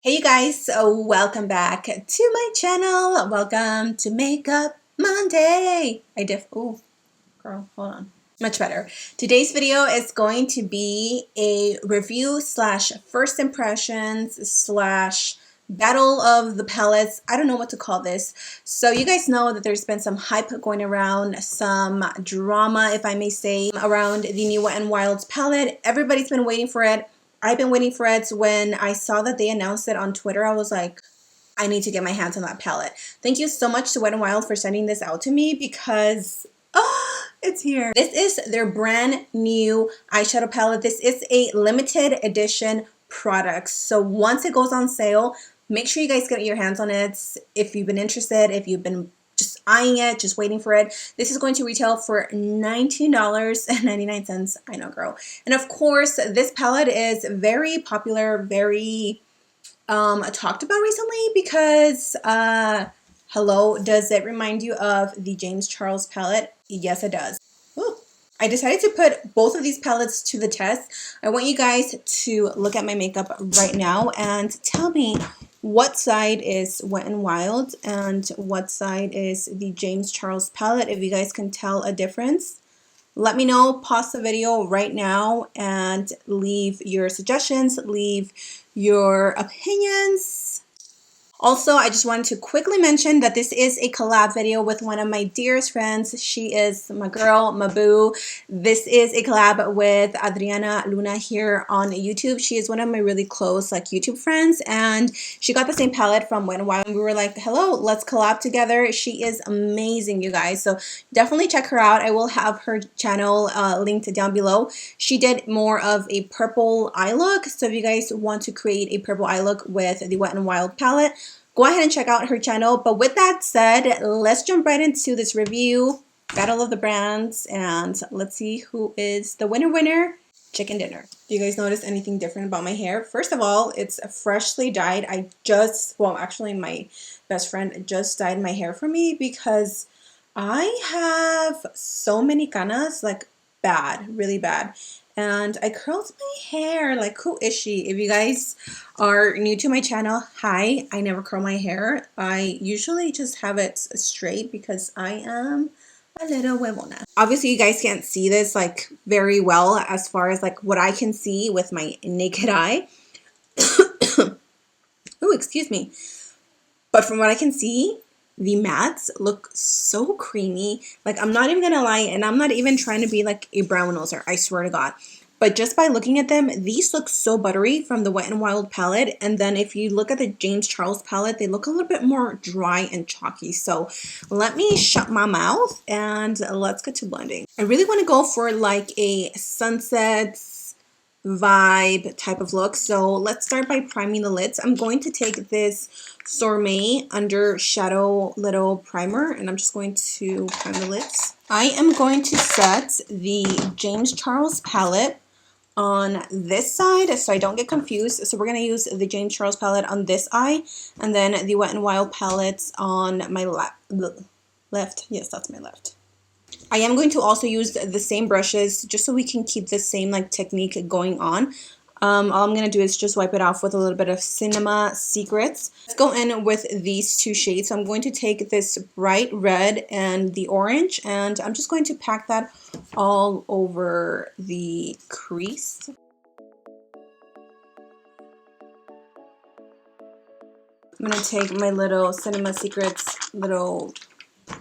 Hey you guys, so welcome back to my channel. Welcome to Makeup Monday. Oh girl, hold on. Much better. Today's video is going to be a review slash first impressions slash battle of the palettes. I don't know what to call this. So you guys know that there's been some hype going around, some drama, if I may say, around the new Wet n Wild's palette. Everybody's been waiting for it. I've been waiting for it. When I saw that they announced it on Twitter, I was like, I need to get my hands on that palette. Thank you so much to Wet n Wild for sending this out to me because it's here. This is their brand new eyeshadow palette. This is a limited edition product. So once it goes on sale, make sure you guys get your hands on it. If you've been interested, if you've been just eyeing it, just waiting for it. This is going to retail for $19.99. I know, girl. And of course, this palette is very popular, very talked about recently because hello, does it remind you of the James Charles palette? Yes, it does. Ooh. I decided to put both of these palettes to the test. I want you guys to look at my makeup right now and tell me what side is Wet n Wild and what side is the James Charles palette. If you guys can tell a difference, let me know. Pause the video right now and leave your suggestions, leave your opinions. Also, I just wanted to quickly mention that this is a collab video with one of my dearest friends. She is my girl, my boo. This is a collab with Adriana Luna here on YouTube. She is one of my really close YouTube friends, and she got the same palette from Wet n Wild. We were like, hello, let's collab together. She is amazing, you guys. So definitely check her out. I will have her channel linked down below. She did more of a purple eye look. So if you guys want to create a purple eye look with the Wet n Wild palette, go ahead and check out her channel. But with that said, let's jump right into this review, battle of the brands, and let's see who is the winner. Chicken dinner. Do you guys notice anything different about my hair? First of all, it's freshly dyed. Actually my best friend just dyed my hair for me because I have so many canas, like bad, really bad. And I curled my hair. Like, who is she? If you guys are new to my channel, hi. I never curl my hair. I usually just have it straight because I am a little huevona. Obviously, you guys can't see this like very well as far as like what I can see with my naked eye. Oh, excuse me. But from what I can see, the mattes look so creamy. Like, I'm not even gonna lie, and I'm not even trying to be like a brown noser, I swear to God. But just by looking at them, these look so buttery from the Wet n Wild palette. And then if you look at the James Charles palette, they look a little bit more dry and chalky. So let me shut my mouth and let's get to blending. I really want to go for like a sunset vibe type of look. So let's start by priming the lids. I'm going to take this Sorbet under shadow little primer and I'm just going to prime the lids. I am going to set the James Charles palette on this side so I don't get confused. So we're going to use the James Charles palette on this eye and then the Wet n Wild palettes on my left. Yes, that's my left. I am going to also use the same brushes just so we can keep the same like technique going on. All I'm going to do is just wipe it off with a little bit of Cinema Secrets. Let's go in with these two shades. So I'm going to take this bright red and the orange, and I'm just going to pack that all over the crease. I'm going to take my little Cinema Secrets little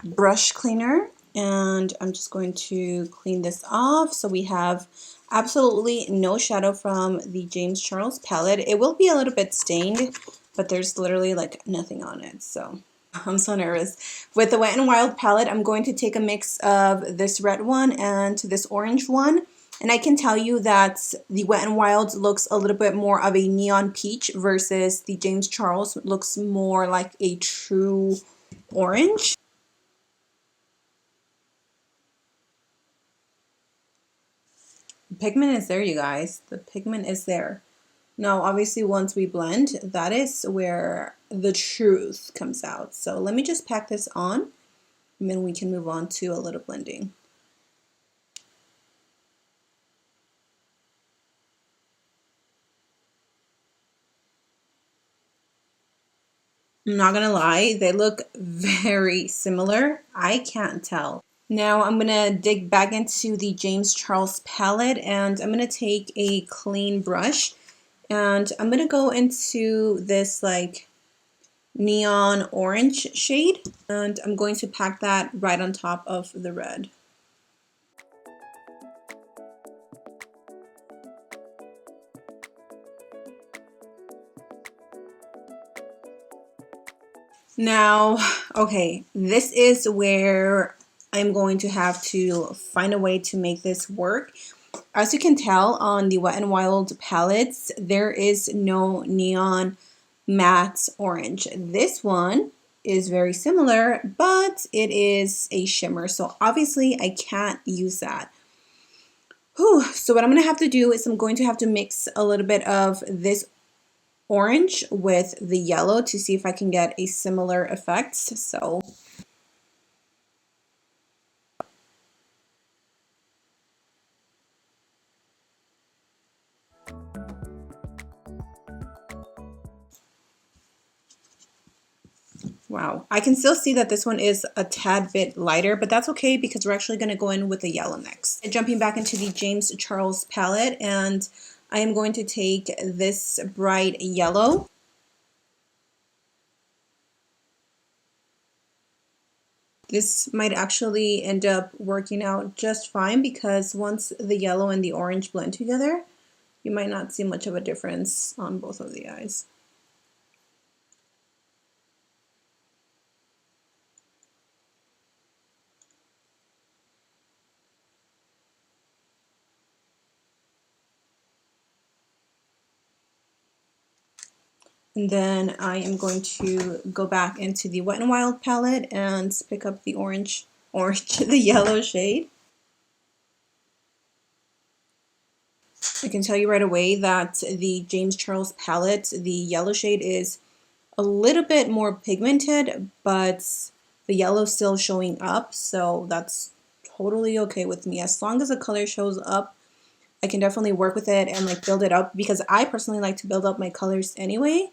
brush cleaner, and I'm just going to clean this off so we have absolutely no shadow from the James Charles palette. It will be a little bit stained, but there's literally like nothing on it, so I'm so nervous. With the Wet n Wild palette, I'm going to take a mix of this red one and this orange one, and I can tell you that the Wet n Wild looks a little bit more of a neon peach versus the James Charles looks more like a true orange. The pigment is there, you guys. The pigment is there. Now, obviously, once we blend, that is where the truth comes out. So let me just pack this on, and then we can move on to a little blending. I'm not gonna lie, they look very similar. I can't tell. Now I'm gonna dig back into the James Charles palette, and I'm gonna take a clean brush, and I'm gonna go into this like neon orange shade, and I'm going to pack that right on top of the red. Now, okay, this is where I'm going to have to find a way to make this work. As you can tell on the Wet n Wild palettes, there is no neon matte orange. This one is very similar, but it is a shimmer, so obviously I can't use that. Whew. So what I'm going to have to do is I'm going to have to mix a little bit of this orange with the yellow to see if I can get a similar effect. So wow, I can still see that this one is a tad bit lighter, but that's okay because we're actually going to go in with the yellow next. Jumping back into the James Charles palette, and I am going to take this bright yellow. This might actually end up working out just fine because once the yellow and the orange blend together, you might not see much of a difference on both of the eyes. And then I am going to go back into the Wet n Wild palette and pick up the the yellow shade. I can tell you right away that the James Charles palette, the yellow shade is a little bit more pigmented, but the yellow's still showing up, so that's totally okay with me. As long as the color shows up, I can definitely work with it and like build it up because I personally like to build up my colors anyway.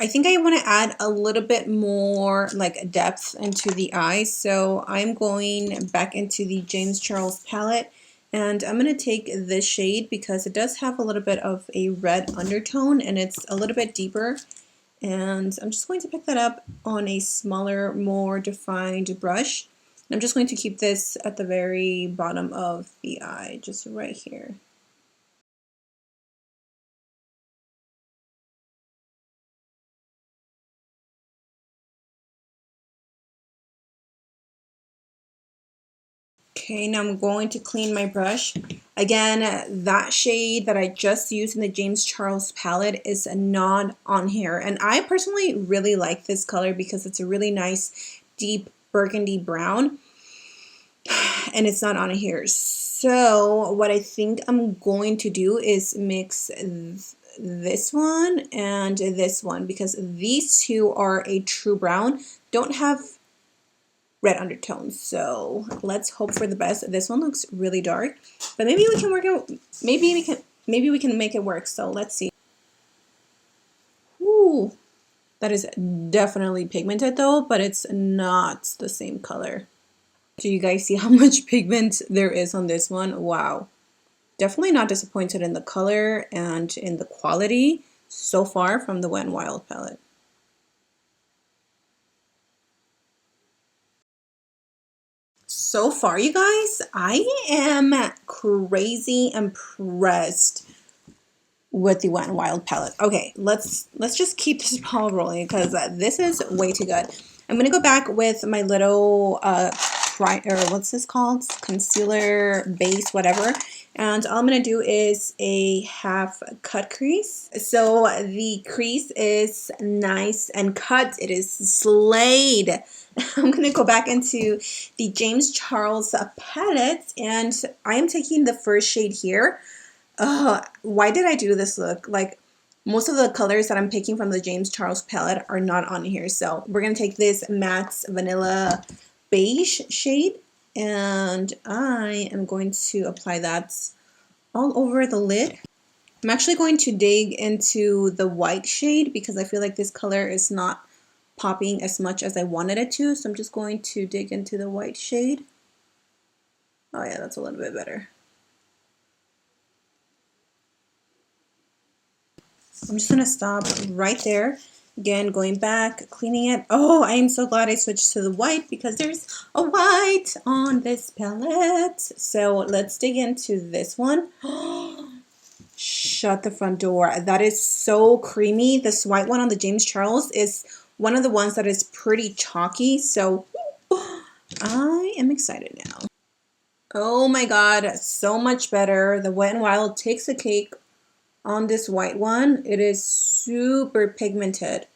I think I want to add a little bit more like depth into the eyes, so I'm going back into the James Charles palette, and I'm going to take this shade because it does have a little bit of a red undertone and it's a little bit deeper, and I'm just going to pick that up on a smaller, more defined brush. I'm just going to keep this at the very bottom of the eye, just right here. Okay, now I'm going to clean my brush. Again, that shade that I just used in the James Charles palette is not on here. And I personally really like this color because it's a really nice, deep burgundy brown. And it's not on here. So what I think I'm going to do is mix this one and this one because these two are a true brown, don't have red undertones. So let's hope for the best. This one looks really dark, but maybe we can work it. Maybe we can make it work. So let's see. Ooh, that is definitely pigmented though, but it's not the same color. Do you guys see how much pigment there is on this one? Wow. Definitely not disappointed in the color and in the quality so far from the Wet n Wild palette. So far, you guys, I am crazy impressed with the Wet n Wild palette. Okay, let's just keep this ball rolling because this is way too good. I'm gonna go back with my little what's this called? Concealer base, whatever. And all I'm gonna do is a half cut crease. So the crease is nice and cut. It is slayed. I'm gonna go back into the James Charles palette, and I am taking the first shade here. Why did I do this look? Like, most of the colors that I'm picking from the James Charles palette are not on here. So we're going to take this matte vanilla beige shade, and I am going to apply that all over the lid. I'm actually going to dig into the white shade because I feel like this color is not popping as much as I wanted it to, so I'm just going to dig into the white shade. Oh yeah, that's a little bit better. I'm just gonna stop right there. Again, going back, cleaning it. Oh, I am so glad I switched to the white because there's a white on this palette. So let's dig into this one. Shut the front door. That is so creamy. This white one on the James Charles is one of the ones that is pretty chalky. So I am excited now. Oh my God, so much better. The Wet n Wild takes the cake on this white one. It is super pigmented.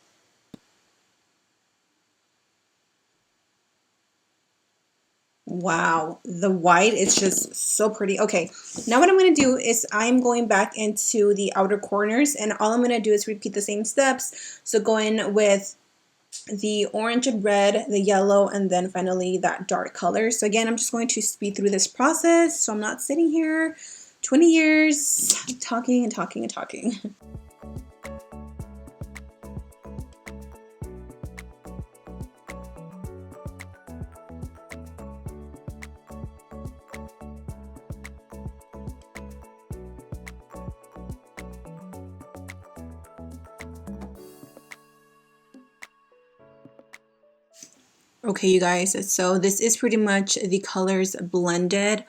Wow, the white is just so pretty. Okay, now what I'm going to do is I'm going back into the outer corners, and all I'm going to do is repeat the same steps. So going with the orange and red, the yellow, and then finally that dark color. So again, I'm just going to speed through this process so I'm not sitting here 20 years talking and talking and talking. Okay, you guys, so this is pretty much the colors blended.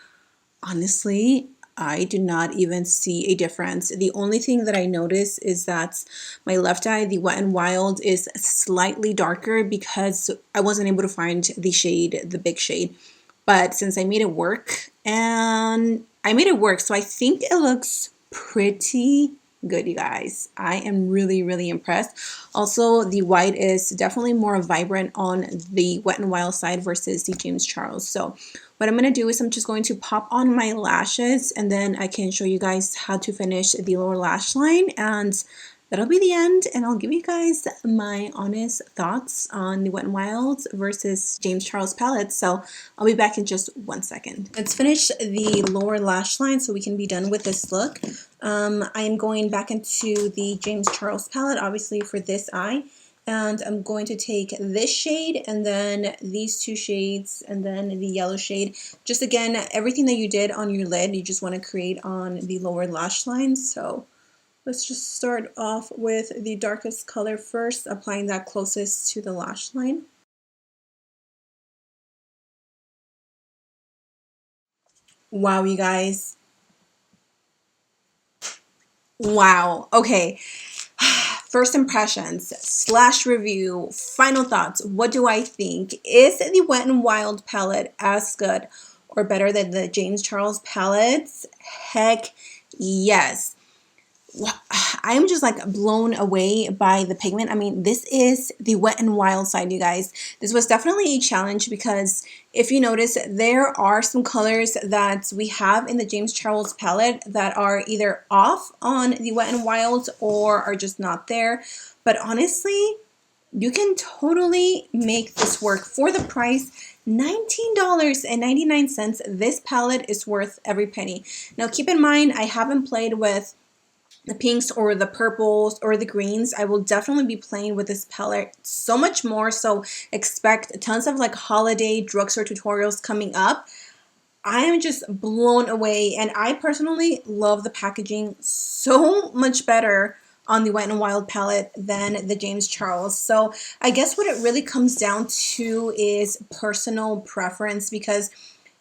Honestly, I do not even see a difference. The only thing that I notice is that my left eye, the Wet n Wild, is slightly darker because I wasn't able to find the shade, the big shade. But since I made it work, and I made it work, so I think it looks pretty good, you guys. I am really, really impressed. Also, the white is definitely more vibrant on the Wet n Wild side versus the James Charles. So what I'm going to do is I'm just going to pop on my lashes, and then I can show you guys how to finish the lower lash line, and that'll be the end, and I'll give you guys my honest thoughts on the Wet n Wild versus James Charles palette. So I'll be back in just 1 second. Let's finish the lower lash line so we can be done with this look. I'm going back into the James Charles palette, obviously for this eye. And I'm going to take this shade and then these two shades and then the yellow shade. Just again, everything that you did on your lid, you just want to create on the lower lash line. So let's just start off with the darkest color first, applying that closest to the lash line. Wow, you guys. Wow. Okay. First impressions / review, final thoughts. What do I think? Is the Wet n Wild palette as good or better than the James Charles palettes? Heck yes. I'm just like blown away by the pigment. I mean, this is the Wet n Wild side, you guys. This was definitely a challenge because if you notice, there are some colors that we have in the James Charles palette that are either off on the Wet n Wild or are just not there. But honestly, you can totally make this work for the price. $19.99. This palette is worth every penny. Now keep in mind, I haven't played with the pinks or the purples or the greens. I will definitely be playing with this palette so much more, so expect tons of like holiday drugstore tutorials coming up. I am just blown away, and I personally love the packaging so much better on the Wet n Wild palette than the James Charles. So I guess what it really comes down to is personal preference, because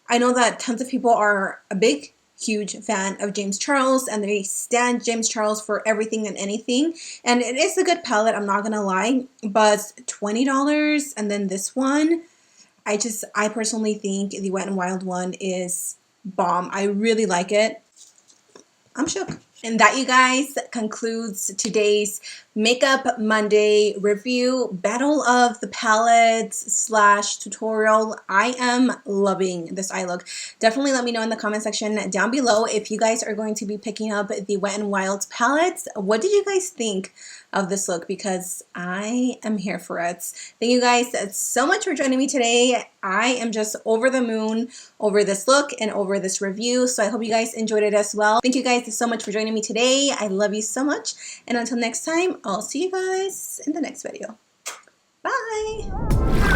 I know that tons of people are a big huge fan of James Charles and they stand James Charles for everything and anything, and it is a good palette, I'm not gonna lie, but $20 and then this one, I personally think the Wet n Wild one is bomb. I really like it. I'm shook. And that, you guys, concludes today's Makeup Monday review, battle of the palettes / tutorial. I am loving this eye look. Definitely let me know in the comment section down below if you guys are going to be picking up the Wet n Wild palettes. What did you guys think of this look? Because I am here for it. Thank you guys so much for joining me today. I am just over the moon over this look and over this review. So I hope you guys enjoyed it as well. Thank you guys so much for joining me today. I love you so much. And until next time, I'll see you guys in the next video. Bye.